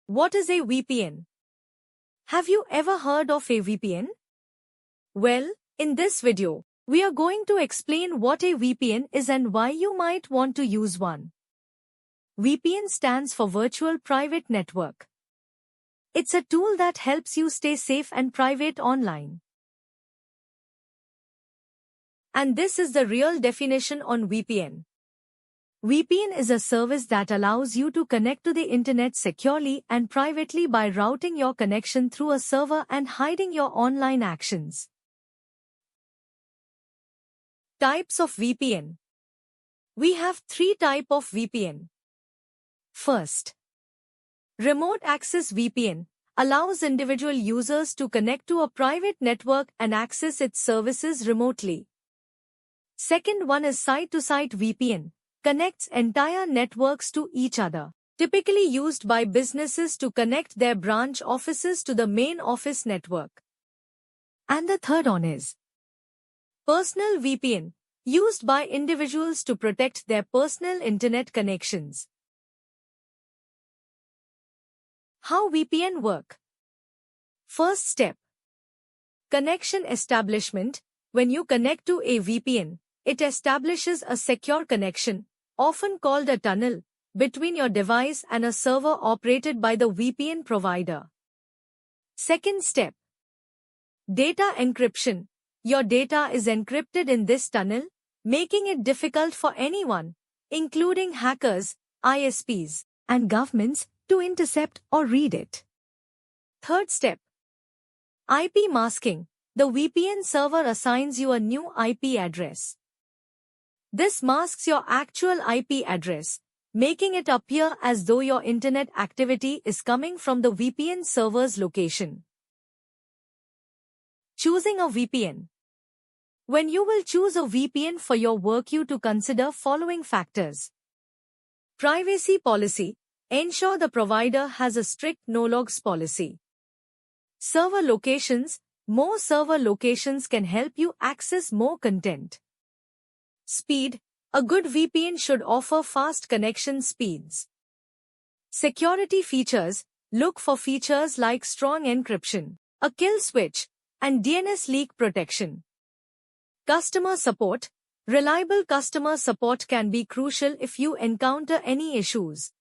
What is a VPN? Have you ever heard of a VPN? Well, in this video, we are going to explain what a VPN is and why you might want to use one. VPN stands for Virtual Private Network. It's a tool that helps you stay safe and private online. And this is the real definition on VPN. VPN is a service that allows you to connect to the internet securely and privately by routing your connection through a server and hiding your online actions. Types of VPN. We have three types of VPN. First, Remote Access VPN allows individual users to connect to a private network and access its services remotely. Second one is Site-to-Site VPN, connects entire networks to each other, typically used by businesses to connect their branch offices to the main office network. And the third one is Personal VPN, used by individuals to protect their personal internet connections. How VPN work? First step. Connection establishment. When you connect to a VPN, it establishes a secure connection, often called a tunnel, between your device and a server operated by the VPN provider. Second step. Data encryption. Your data is encrypted in this tunnel, making it difficult for anyone, including hackers, ISPs, and governments, to intercept or read it. Third step. IP masking. The VPN server assigns you a new IP address. This masks your actual IP address, making it appear as though your internet activity is coming from the VPN server's location. Choosing a VPN. When you will choose a VPN for your work, you to consider following factors. Privacy policy. Ensure the provider has a strict no-logs policy. Server locations. More server locations can help you access more content. Speed. A good VPN should offer fast connection speeds. Security features. Look for features like strong encryption, a kill switch, and DNS leak protection. Customer support. Reliable customer support can be crucial if you encounter any issues,